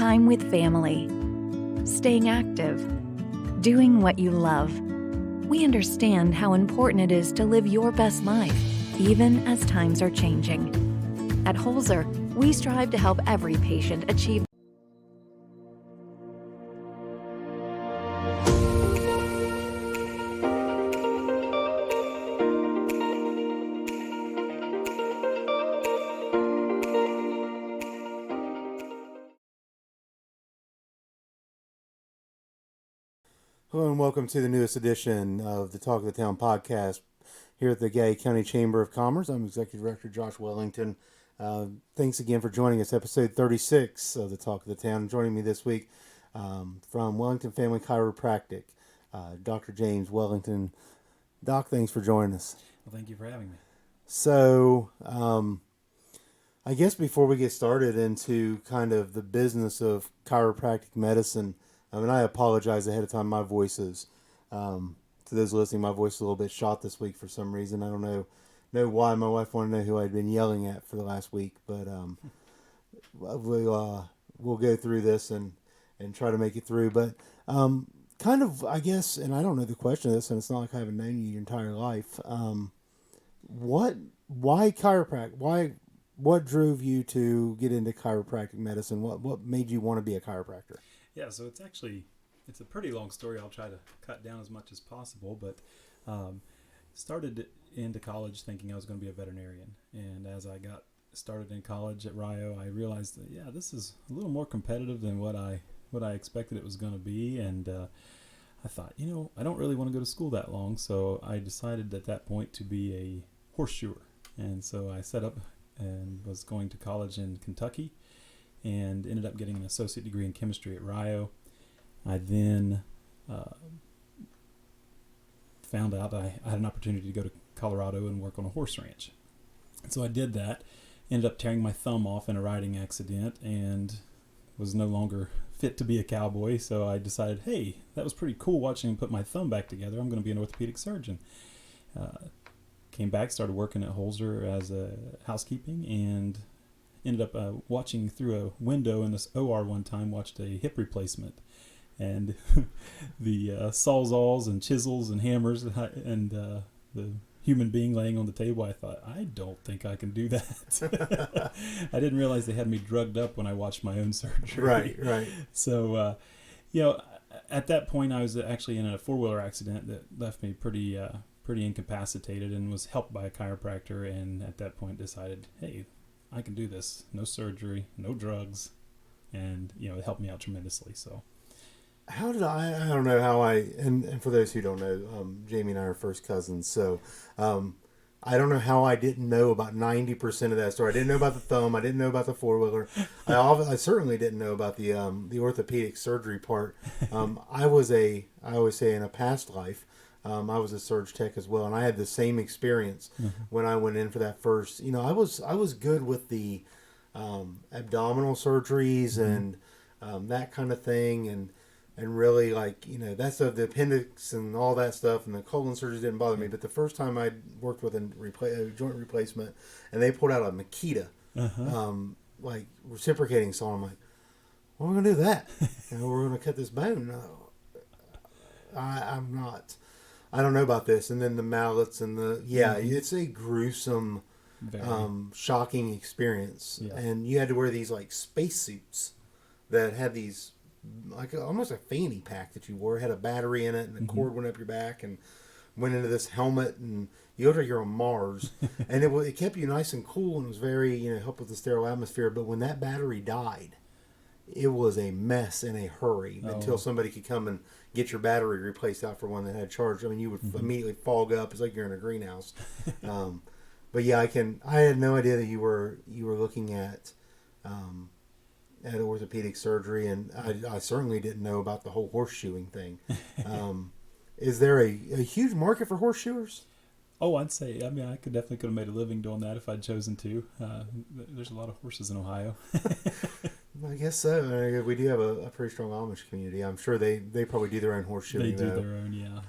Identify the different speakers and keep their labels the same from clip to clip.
Speaker 1: time with family, staying active, doing what you love. We understand how important it is to live your best life, even as times are changing. At Holzer, we strive to help every patient achieve.
Speaker 2: Hello and welcome to the newest edition of the Talk of the Town podcast here at the Gay County Chamber of Commerce. I'm Executive Director Josh Wellington. Thanks again for joining us, episode 36 of the Talk of the Town. Joining me this week from Wellington Family Chiropractic, Dr. James Wellington. Doc, thanks for joining us.
Speaker 3: Well, thank you for having me.
Speaker 2: So, I guess before we get started into kind of the business of chiropractic medicine, I apologize ahead of time. My voice is, to those listening, my voice is a little bit shot this week for some reason. I don't know why. My wife wanted to know who I'd been yelling at for the last week, but we'll go through this and try to make it through. But kind of, I guess, and I don't know the question of this, and it's not like I haven't known you your entire life. Why chiropractic? What drove you to get into chiropractic medicine? What made you want to be a chiropractor?
Speaker 3: Yeah, so it's a pretty long story. I'll try to cut down as much as possible, but started into college thinking I was going to be a veterinarian. And as I got started in college at Rio, I realized that, this is a little more competitive than what I expected it was going to be. And I thought, I don't really want to go to school that long. So I decided at that point to be a horseshoer. And so I set up and was going to college in Kentucky, and ended up getting an associate degree in chemistry at Rio. I then found out I had an opportunity to go to Colorado and work on a horse ranch. And so I did that, ended up tearing my thumb off in a riding accident, and was no longer fit to be a cowboy. So I decided, hey, that was pretty cool watching him put my thumb back together. I'm going to be an orthopedic surgeon. Came back, started working at Holzer as a housekeeping, and ended up watching through a window in this OR one time, watched a hip replacement, and the sawzalls and chisels and hammers and the human being laying on the table. I thought, I don't think I can do that. I didn't realize they had me drugged up when I watched my own surgery.
Speaker 2: Right.
Speaker 3: So, at that point, I was actually in a four-wheeler accident that left me pretty incapacitated, and was helped by a chiropractor, and at that point decided, hey, I can do this. No surgery, no drugs, and it helped me out tremendously. So,
Speaker 2: how did I don't know how and for those who don't know, Jamie and I are first cousins. So, I don't know how I didn't know about 90% of that story. I didn't know about the thumb. I didn't know about the four-wheeler. I certainly didn't know about the orthopedic surgery part. I always say in a past life, I was a surge tech as well, and I had the same experience when I went in for that first. I was good with the abdominal surgeries and that kind of thing, and really that's the appendix and all that stuff, and the colon surgeries didn't bother me. But the first time I worked with a joint replacement, and they pulled out a Makita, like reciprocating saw, I'm like, well, we're gonna do that. We're gonna cut this bone. No, I'm not. I don't know about this. And then the mallets and it's a gruesome, shocking experience. Yeah. And you had to wear these like spacesuits that had these, like almost a fanny pack that you wore. It had a battery in it, and the cord went up your back and went into this helmet, and you looked like you're on Mars. And it kept you nice and cool, and it was very, helped with the sterile atmosphere. But when that battery died, it was a mess in a hurry until somebody could come and get your battery replaced out for one that had charge. I mean, you would immediately fog up. It's like you're in a greenhouse. But yeah, I had no idea that you were looking at orthopedic surgery, and I certainly didn't know about the whole horseshoeing thing. Is there a huge market for horseshoers?
Speaker 3: Oh, I'd say, I could have made a living doing that if I'd chosen to. There's a lot of horses in Ohio.
Speaker 2: I guess so. We do have a pretty strong Amish community. I'm sure they probably do their own horseshoeing.
Speaker 3: They do their own, yeah.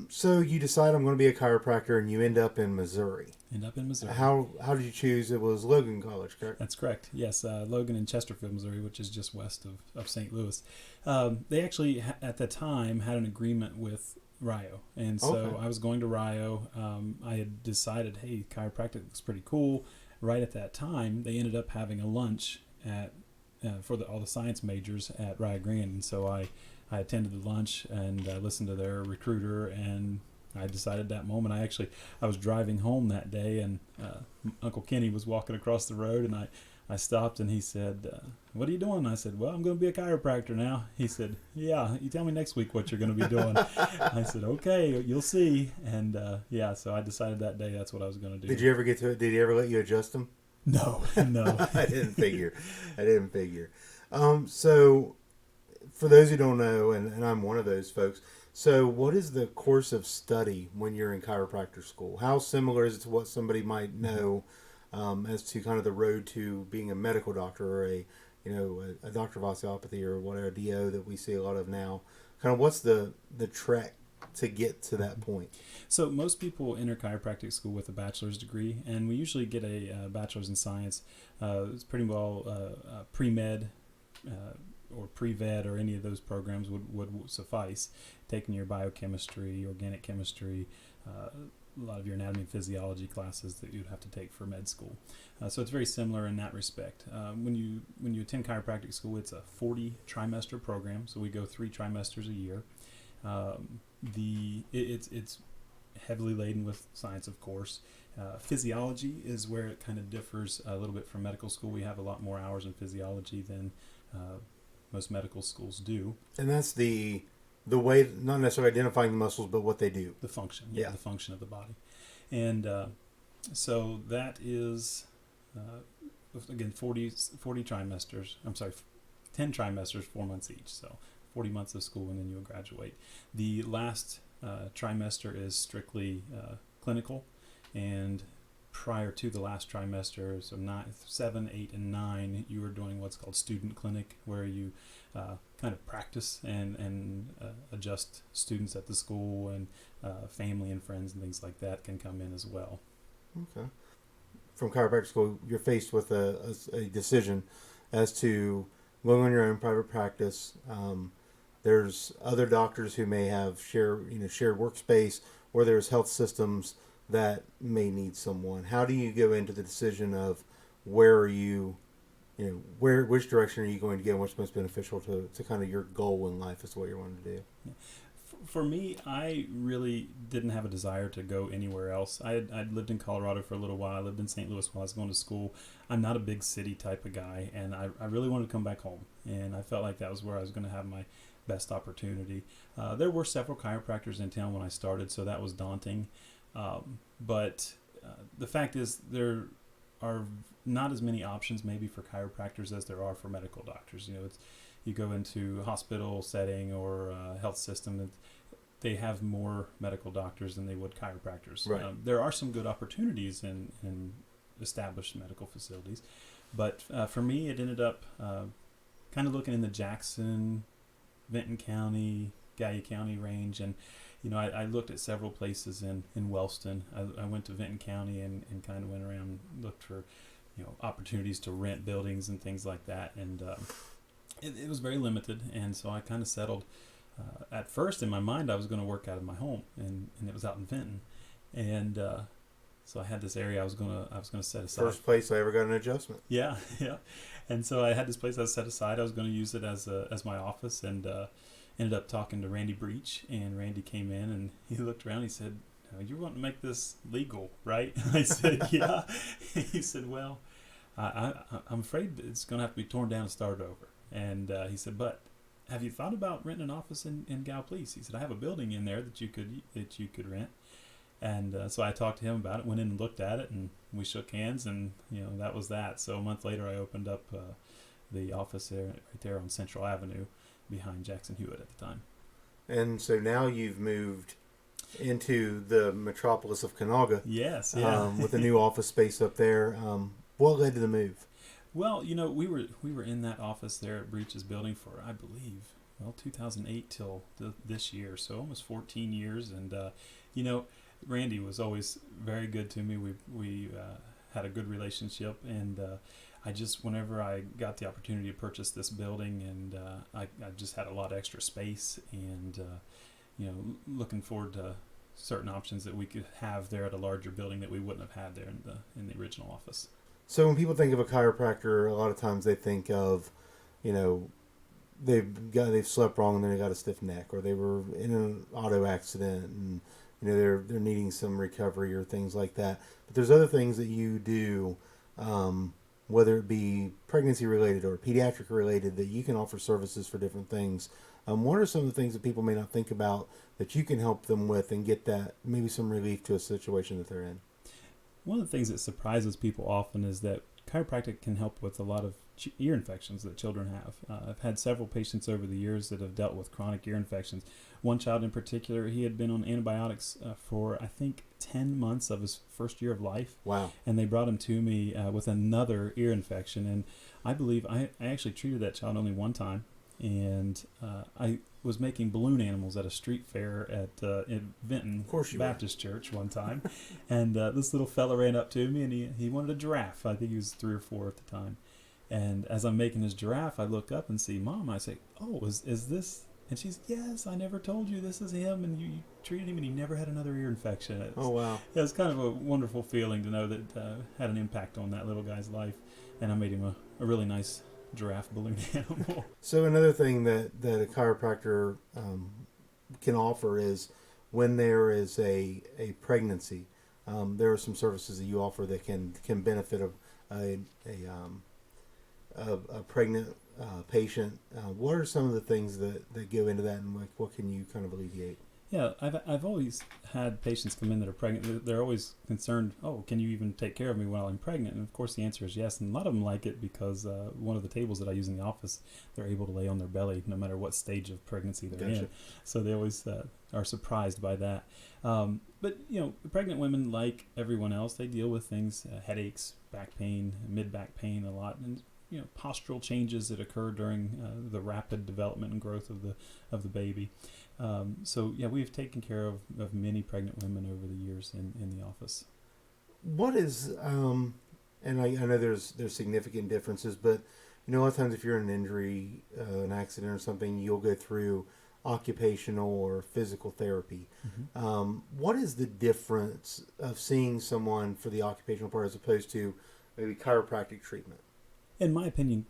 Speaker 2: So you decide I'm going to be a chiropractor, and you end up in Missouri.
Speaker 3: End up in Missouri.
Speaker 2: How did you choose? It was Logan College, correct?
Speaker 3: That's correct. Yes, Logan in Chesterfield, Missouri, which is just west of St. Louis. They actually, at the time, had an agreement with Rio. And so
Speaker 2: Okay.
Speaker 3: I was going to Rio. I had decided, hey, chiropractic looks pretty cool. Right at that time, they ended up having a lunch for all the science majors at Rio Grande. And so I attended the lunch and listened to their recruiter, and I decided that moment. I was driving home that day, and Uncle Kenny was walking across the road, and I stopped, and he said, "What are you doing?" I said, "Well, I'm going to be a chiropractor now." He said, "Yeah, you tell me next week what you're going to be doing." I said, "Okay, you'll see." And so I decided that day that's what I was going to do.
Speaker 2: Did you ever get to it? Did he ever let you adjust them?
Speaker 3: No.
Speaker 2: I didn't figure. So, for those who don't know, and I'm one of those folks, so what is the course of study when you're in chiropractor school? How similar is it to what somebody might know as to kind of the road to being a medical doctor or a doctor of osteopathy or whatever, DO that we see a lot of now? Kind of what's the trek to get to that point?
Speaker 3: So most people enter chiropractic school with a bachelor's degree, and we usually get a bachelor's in science. It's pretty well pre-med or pre-vet or any of those programs would suffice. Taking your biochemistry, organic chemistry, a lot of your anatomy and physiology classes that you'd have to take for med school. So it's very similar in that respect. When you attend chiropractic school, it's a 40 trimester program, so we go 3 trimesters a year. It's heavily laden with science, of course. Physiology is where it kind of differs a little bit from medical school. We have a lot more hours in physiology than most medical schools do.
Speaker 2: And that's the way, not necessarily identifying the muscles, but what they do.
Speaker 3: The function,
Speaker 2: Yeah.
Speaker 3: the function of the body. And so that is, again, 40 trimesters. I'm sorry, 10 trimesters, 4 months each. So 40 months of school, and then you'll graduate. The last trimester is strictly clinical, and prior to the last trimester, so 7, 8, and 9, you are doing what's called student clinic, where you kind of practice and adjust students at the school, and family and friends and things like that can come in as well.
Speaker 2: Okay. From chiropractic school, you're faced with a decision as to going on your own private practice. There's other doctors who may have shared workspace, or there's health systems that may need someone. How do you go into the decision of which direction are you going to go, and what's most beneficial to kind of your goal in life as to what you're wanting to do?
Speaker 3: For me, I really didn't have a desire to go anywhere else. I'd lived in Colorado for a little while. I lived in St. Louis while I was going to school. I'm not a big city type of guy, and I really wanted to come back home. And I felt like that was where I was going to have my best opportunity. There were several chiropractors in town when I started, so that was daunting. But the fact is, there are not as many options maybe for chiropractors as there are for medical doctors. You go into a hospital setting or a health system, and they have more medical doctors than they would chiropractors.
Speaker 2: Right.
Speaker 3: There are some good opportunities in established medical facilities, but for me, it ended up kind of looking in the Jackson, Vinton County, Gallia County range, and I looked at several places in Wellston. I went to Vinton County and kind of went around and looked for opportunities to rent buildings and things like that, and it was very limited, and so I kind of settled. At first, in my mind, I was going to work out of my home, and it was out in Vinton, and so I had this area I was going to set aside.
Speaker 2: First place I ever got an adjustment.
Speaker 3: Yeah, and so I had this place I set aside. I was going to use it as my office, and ended up talking to Randy Breach, and Randy came in and he looked around. He said, "You want to make this legal, right?" I said, "Yeah." He said, "Well, I'm afraid it's going to have to be torn down and started over." And he said, "But have you thought about renting an office in Gallipolis?" He said, "I have a building in there that you could rent." And so I talked to him about it, went in and looked at it, and we shook hands, and that was that. So a month later, I opened up the office right there on Central Avenue behind Jackson Hewitt at the time.
Speaker 2: And so now you've moved into the metropolis of Canaga.
Speaker 3: Yes, yeah.
Speaker 2: With a new office space up there. What led to the move?
Speaker 3: Well, we were in that office there at Breach's building for, I believe, 2008 till this year, so almost 14 years. And Randy was always very good to me. We had a good relationship, and I just, whenever I got the opportunity to purchase this building, and I just had a lot of extra space, and looking forward to certain options that we could have there at a larger building that we wouldn't have had there in the original office.
Speaker 2: So when people think of a chiropractor, a lot of times they think of, they've slept wrong and then they got a stiff neck, or they were in an auto accident and they're needing some recovery or things like that. But there's other things that you do, whether it be pregnancy related or pediatric related, that you can offer services for different things. What are some of the things that people may not think about that you can help them with and get that maybe some relief to a situation that they're in?
Speaker 3: One of the things that surprises people often is that chiropractic can help with a lot of ear infections that children have. I've had several patients over the years that have dealt with chronic ear infections. One child in particular, he had been on antibiotics for, I think, 10 months of his first year of life.
Speaker 2: Wow.
Speaker 3: And they brought him to me with another ear infection. And I believe I actually treated that child only one time. And I was making balloon animals at a street fair at in Vinton Baptist Church one time. And this little fella ran up to me, and he wanted a giraffe. I think he was 3 or 4 at the time. And as I'm making his giraffe, I look up and see Mom. I say, "Oh, is this?" And she's, "Yes, I never told you this is him, and you treated him, and he never had another ear infection."
Speaker 2: Oh, wow.
Speaker 3: It was kind of a wonderful feeling to know that had an impact on that little guy's life. And I made him a really nice giraffe balloon animal.
Speaker 2: So another thing that a chiropractor can offer is when there is a pregnancy, there are some services that you offer that can benefit a pregnant patient. What are some of the things that go into that, and what can you kind of alleviate?
Speaker 3: Yeah, I've always had patients come in that are pregnant. They're always concerned, "Oh, can you even take care of me while I'm pregnant?" And of course the answer is yes. And a lot of them like it because one of the tables that I use in the office, they're able to lay on their belly no matter what stage of pregnancy they're in. So they always are surprised by that. But pregnant women, like everyone else, they deal with things, headaches, back pain, mid-back pain a lot, and postural changes that occur during the rapid development and growth of the baby. So we've taken care of many pregnant women over the years in the office.
Speaker 2: What is and I know there's significant differences, but a lot of times if you're in an injury, an accident or something, you'll go through occupational or physical therapy. Mm-hmm. What is the difference of seeing someone for the occupational part as opposed to maybe chiropractic treatment?
Speaker 3: In my opinion,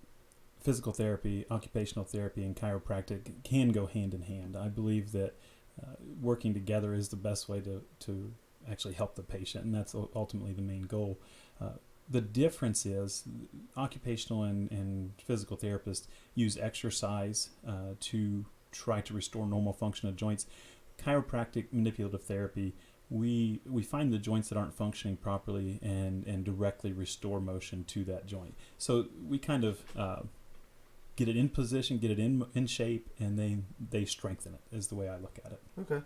Speaker 3: physical therapy, occupational therapy, and chiropractic can go hand in hand. I believe that working together is the best way to actually help the patient, and that's ultimately the main goal. The difference is occupational and physical therapists use exercise to try to restore normal function of joints. Chiropractic manipulative therapy, we find the joints that aren't functioning properly and directly restore motion to that joint. So we kind of get it in position, get it in shape, and then they strengthen it, is the way I look at it.
Speaker 2: Okay.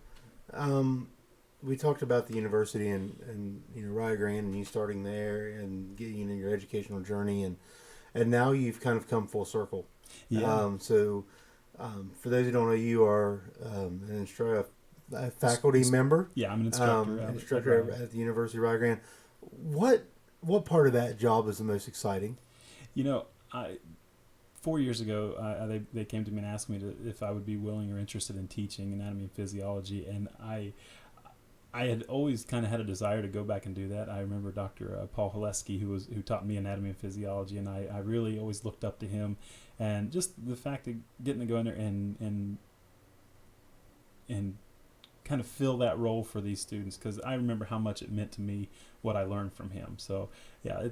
Speaker 2: We talked about the university and Rio Grande and you starting there and getting in your educational journey, and now you've kind of come full circle.
Speaker 3: Yeah.
Speaker 2: For those who don't know, you are an instructor, a faculty member.
Speaker 3: Yeah, I'm an instructor.
Speaker 2: At the University of Rio Grande. What part of that job is the most exciting?
Speaker 3: 4 years ago, they came to me and asked me if I would be willing or interested in teaching anatomy and physiology, and I had always kind of had a desire to go back and do that. I remember Dr. Paul Haleski, who taught me anatomy and physiology, and I really always looked up to him, and just the fact of getting to go in there and kind of fill that role for these students, because I remember how much it meant to me what I learned from him. So yeah,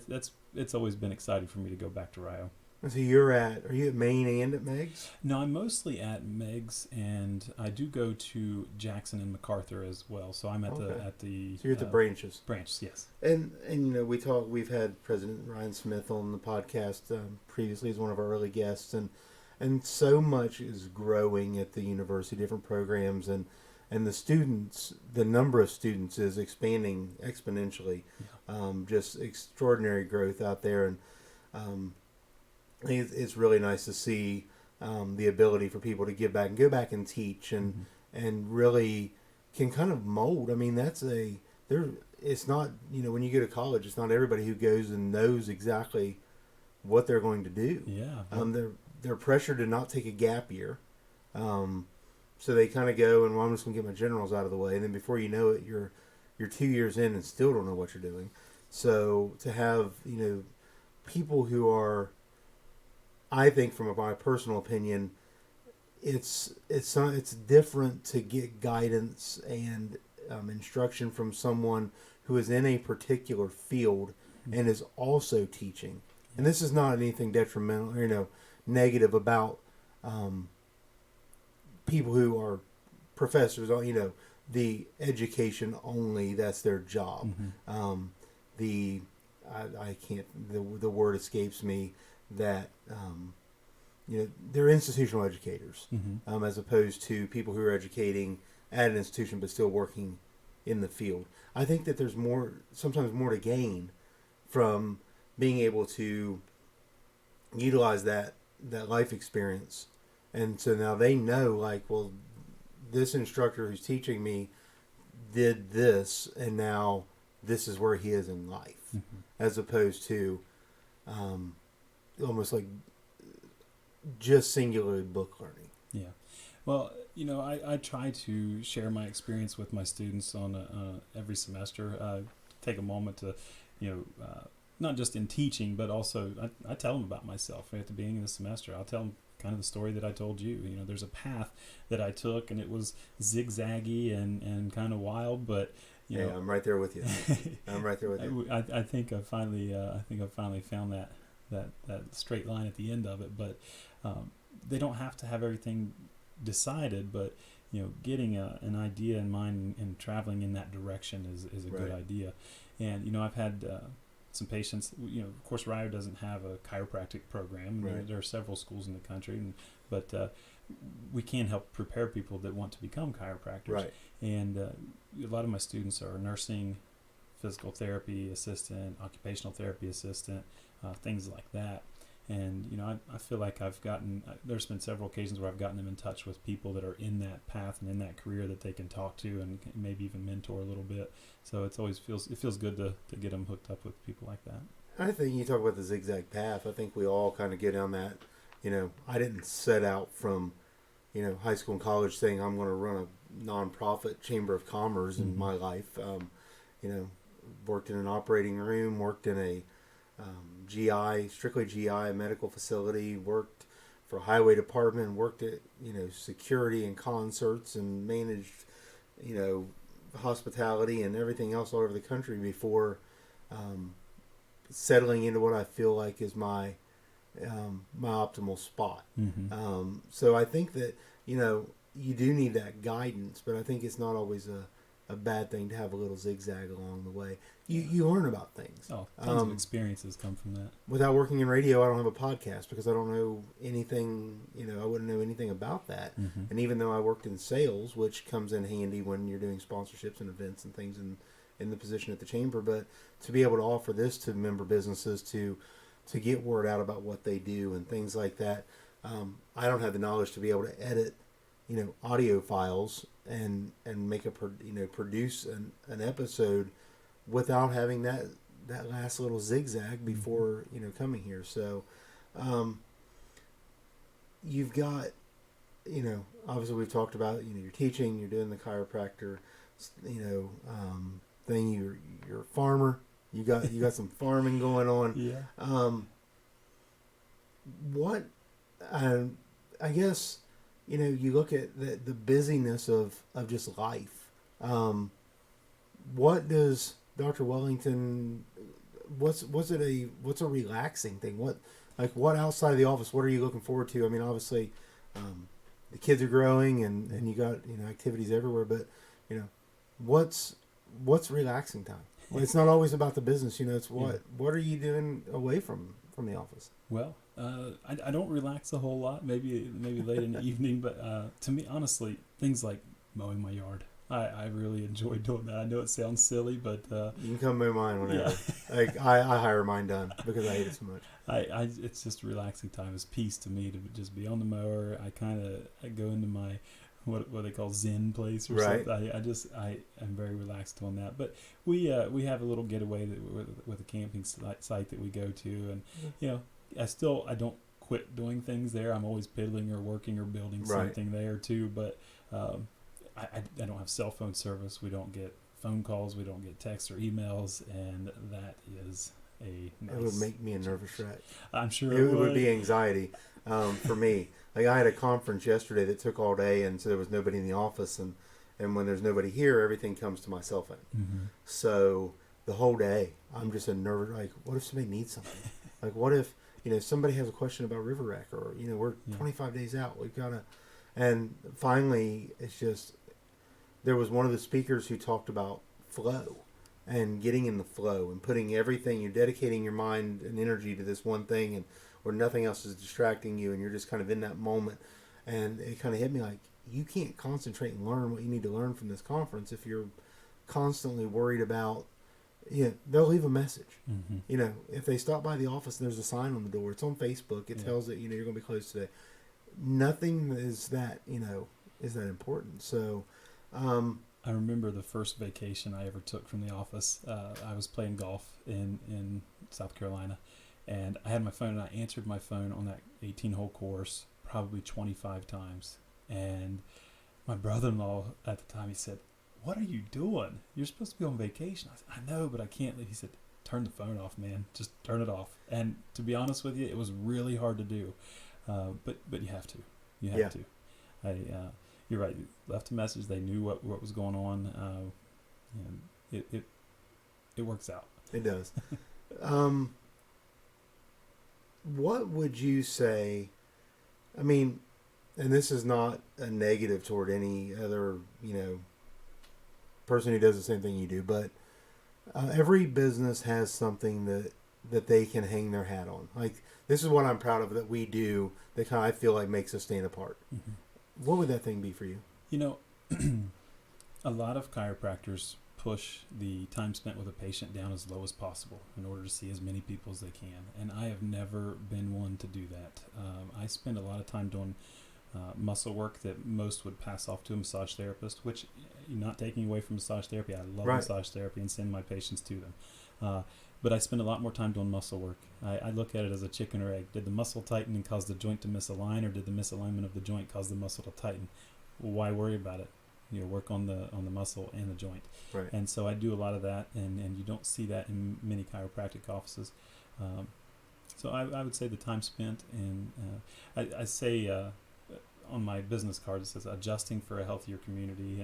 Speaker 3: it's always been exciting for me to go back to Rio.
Speaker 2: So are you at Maine and at Meigs?
Speaker 3: No, I'm mostly at Meigs, and I do go to Jackson and MacArthur as well. So I'm at the.
Speaker 2: So you're at the branches.
Speaker 3: Branches, yes.
Speaker 2: And we've had President Ryan Smith on the podcast previously as one of our early guests, and so much is growing at the university, different programs, and the number of students is expanding exponentially. Yeah. Just extraordinary growth out there, and it's really nice to see the ability for people to give back and go back and teach and really can kind of mold. I mean, that's it's not, when you go to college, it's not everybody who goes and knows exactly what they're going to do.
Speaker 3: Yeah.
Speaker 2: They're pressured to not take a gap year. So they kind of go and, well, I'm just going to get my generals out of the way. And then before you know it, you're 2 years in and still don't know what you're doing. So to have, people who are, I think from my personal opinion, it's different to get guidance and instruction from someone who is in a particular field and is also teaching. And this is not anything detrimental, negative about people who are professors, the education only, that's their job. I can't, the word escapes me, that they're institutional educators, as opposed to people who are educating at an institution but still working in the field. I think that there's sometimes more to gain from being able to utilize that life experience. And so now they know, like, well, this instructor who's teaching me did this, and now this is where he is in life, as opposed to almost like just singularly book learning.
Speaker 3: Yeah. Well, I try to share my experience with my students on every semester. Take a moment to, not just in teaching, but also I tell them about myself at the beginning of the semester. I'll tell them kind of the story that I told you. There's a path that I took, and it was zigzaggy and kind of wild, but
Speaker 2: I'm right there with you. I'm right there with you.
Speaker 3: I think I finally found that straight line at the end of it. But they don't have to have everything decided, but getting an idea in mind and traveling in that direction is a good idea. And I've had some patients. Of course, Ryer doesn't have a chiropractic program.
Speaker 2: Right.
Speaker 3: There are several schools in the country, but we can help prepare people that want to become chiropractors.
Speaker 2: Right.
Speaker 3: And a lot of my students are nursing, physical therapy assistant, occupational therapy assistant, things like that. And I feel like there's been several occasions where I've gotten them in touch with people that are in that path and in that career that they can talk to and maybe even mentor a little bit. So it feels good to get them hooked up with people like that.
Speaker 2: I think you talk about the zigzag path. I think we all kind of get on that. I didn't set out from high school and college saying I'm going to run a nonprofit chamber of commerce in my life. Worked in an operating room, worked in a strictly GI medical facility, worked for a highway department, worked at, security and concerts, and managed, hospitality and everything else all over the country before settling into what I feel like is my optimal spot. So I think that, you do need that guidance, but I think it's not always a bad thing to have a little zigzag along the way. You learn about things.
Speaker 3: Oh, tons of experiences come from that.
Speaker 2: Without working in radio, I don't have a podcast because I don't know anything, I wouldn't know anything about that. And even though I worked in sales, which comes in handy when you're doing sponsorships and events and things in the position at the chamber, but to be able to offer this to member businesses to get word out about what they do and things like that, I don't have the knowledge to be able to edit, audio files and make produce an episode without having that last little zigzag before coming here. So you've got obviously we've talked about you're teaching, you're doing the chiropractor thing, you're a farmer, you got some farming going on. What I guess you look at the busyness of just life. What does Dr. Wellington? What's a relaxing thing? What outside of the office? What are you looking forward to? I mean, obviously, the kids are growing and you got activities everywhere. But what's relaxing time? Well, it's not always about the business. It's what are you doing away from the office?
Speaker 3: Well, I don't relax a whole lot. Maybe late in the evening, but to me, honestly, things like mowing my yard. I really enjoy doing that. I know it sounds silly, but
Speaker 2: you can come mow mine whenever. I hire mine done because I hate it so much.
Speaker 3: It's just relaxing time. It's peace to me to just be on the mower. I go into my what they call Zen place or
Speaker 2: Right.
Speaker 3: something. I am very relaxed on that. But we have a little getaway with a camping site that we go to, and I don't quit doing things there. I'm always piddling or working or building
Speaker 2: Right.
Speaker 3: something there too. But I don't have cell phone service. We don't get phone calls. We don't get texts or emails, and that is a nice
Speaker 2: It would make me a nervous wreck.
Speaker 3: I'm sure
Speaker 2: It would be anxiety for me. Like I had a conference yesterday that took all day, and so there was nobody in the office, and when there's nobody here, everything comes to my cell phone.
Speaker 3: Mm-hmm.
Speaker 2: So the whole day, I'm just a nervous. Like, what if somebody needs something? Like, what if somebody has a question about River Wreck, or we're 25 days out, we've got to. And finally, it's just there was one of the speakers who talked about flow and getting in the flow and putting everything, you're dedicating your mind and energy to this one thing, and where nothing else is distracting you, and you're just kind of in that moment. And it kind of hit me like, you can't concentrate and learn what you need to learn from this conference if you're constantly worried about, they'll leave a message.
Speaker 3: Mm-hmm.
Speaker 2: If they stop by the office and there's a sign on the door, it's on Facebook, it tells that, you're going to be closed today. Nothing is that, is that important. So,
Speaker 3: I remember the first vacation I ever took from the office. I was playing golf in South Carolina, and I had my phone, and I answered my phone on that 18-hole course probably 25 times. And my brother-in-law at the time, he said, "What are you doing? You're supposed to be on vacation." I said, "I know, but I can't leave." He said, "Turn the phone off, man. Just turn it off." And to be honest with you, it was really hard to do. But you have to. You have to. You're right. Left a message. They knew what was going on. It works out.
Speaker 2: It does. What would you say? I mean, and this is not a negative toward any other, person who does the same thing you do, but every business has something that they can hang their hat on. Like, this is what I'm proud of that we do that kind of, I feel like, makes us stand apart.
Speaker 3: Mm-hmm.
Speaker 2: What would that thing be for you?
Speaker 3: A lot of chiropractors push the time spent with a patient down as low as possible in order to see as many people as they can. And I have never been one to do that. I spend a lot of time doing muscle work that most would pass off to a massage therapist, which, not taking away from massage therapy. I love massage therapy and send my patients to them. But I spend a lot more time doing muscle work. I look at it as a chicken or egg. Did the muscle tighten and cause the joint to misalign, or did the misalignment of the joint cause the muscle to tighten? Why worry about it? Work on the muscle and the joint.
Speaker 2: Right.
Speaker 3: And so I do a lot of that, and you don't see that in many chiropractic offices. So I would say the time spent, and I say on my business card it says adjusting for a healthier community,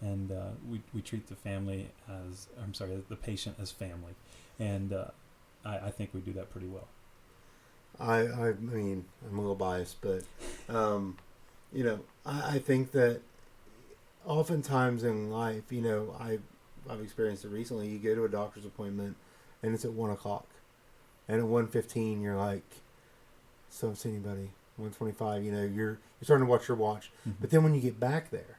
Speaker 3: and we treat the patient as family, and I think we do that pretty well.
Speaker 2: I mean, I'm a little biased, but I think that oftentimes in life, I've experienced it recently. You go to a doctor's appointment and it's at 1:00, and at 1:15 you're like, "So don't see anybody." 1:25, you're starting to watch your watch.
Speaker 3: Mm-hmm.
Speaker 2: But then when you get back there,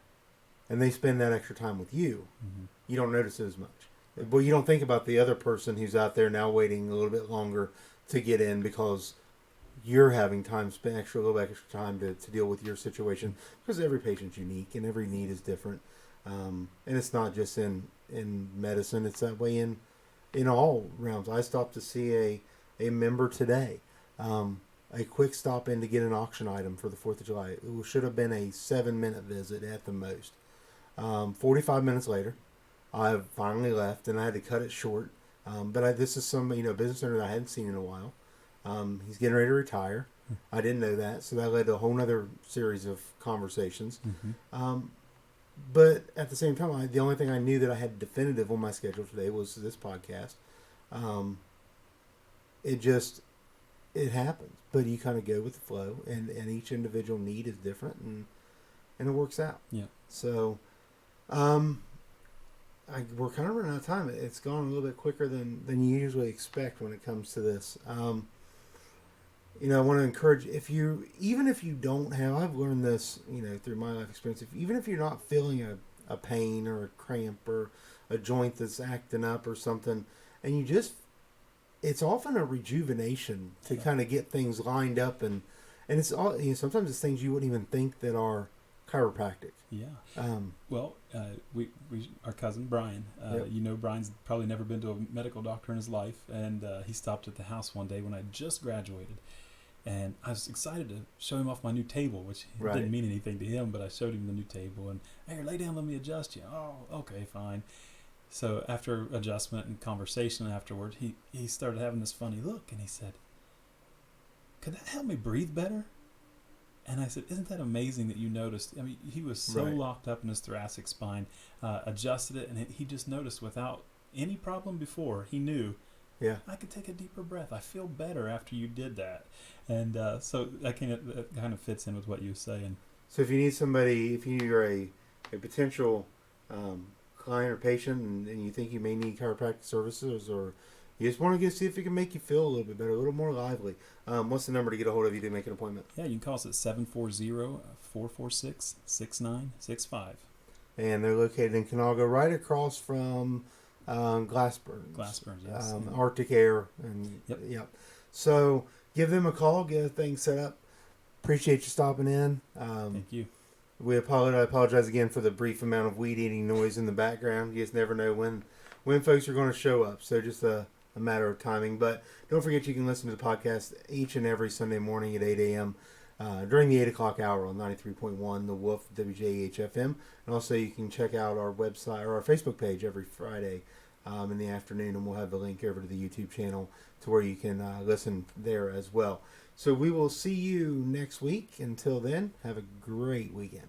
Speaker 2: and they spend that extra time with you,
Speaker 3: mm-hmm.
Speaker 2: you don't notice it as much. Well, you don't think about the other person who's out there now waiting a little bit longer to get in because you're having time spent a little extra time to deal with your situation, because every patient's unique and every need is different. And it's not just in medicine, it's that way in all realms. I stopped to see a member today, a quick stop in to get an auction item for the 4th of July. It should have been a 7-minute visit at the most. 45 minutes later, I finally left, and I had to cut it short. But this is some business owner that I hadn't seen in a while. He's getting ready to retire. I didn't know that, so that led to a whole other series of conversations.
Speaker 3: Mm-hmm.
Speaker 2: But at the same time, the only thing I knew that I had definitive on my schedule today was this podcast. It happens, but you kind of go with the flow, and each individual need is different, and it works out.
Speaker 3: Yeah.
Speaker 2: So, we're kind of running out of time. It's gone a little bit quicker than you usually expect when it comes to this. I want to encourage, even if you don't have, I've learned this, through my life experience, even if you're not feeling a pain or a cramp or a joint that's acting up or something, and it's often a rejuvenation to kind of get things lined up, and it's all, sometimes it's things you wouldn't even think that are Chiropractic.
Speaker 3: Yeah.
Speaker 2: Um,
Speaker 3: Well, we our cousin Brian.
Speaker 2: Yep.
Speaker 3: You know, Brian's probably never been to a medical doctor in his life, and he stopped at the house one day when I just graduated, and I was excited to show him off my new table, which
Speaker 2: Right.
Speaker 3: didn't mean anything to him, but I showed him the new table, and hey, lay down, let me adjust you. Oh, okay, fine. So after adjustment and conversation afterward, he started having this funny look, and he said, "Could that help me breathe better?" And I said, "Isn't that amazing that you noticed?" I mean, he was so
Speaker 2: Right.
Speaker 3: locked up in his thoracic spine, adjusted it, and he just noticed without any problem before, he knew,
Speaker 2: yeah.
Speaker 3: I could take a deeper breath. I feel better after you did that. And so that kind of fits in with what you were saying.
Speaker 2: So if you need somebody, if you're a potential client or patient and you think you may need chiropractic services, or you just want to see if it can make you feel a little bit better, a little more lively, what's the number to get a hold of you to make an appointment?
Speaker 3: Yeah, you can call us at 740-446-6965.
Speaker 2: And they're located in Canaga, right across from Glassburns.
Speaker 3: Glassburns, yes.
Speaker 2: Arctic Air. And
Speaker 3: Yep.
Speaker 2: So give them a call, get things set up. Appreciate you stopping in.
Speaker 3: Thank you.
Speaker 2: I apologize again for the brief amount of weed eating noise in the background. You just never know when folks are going to show up. So just a matter of timing. But don't forget you can listen to the podcast each and every Sunday morning at 8 a.m. During the 8 o'clock hour on 93.1 The Wolf WJHFM. And also you can check out our website or our Facebook page every Friday in the afternoon. And we'll have the link over to the YouTube channel to where you can listen there as well. So we will see you next week. Until then, have a great weekend.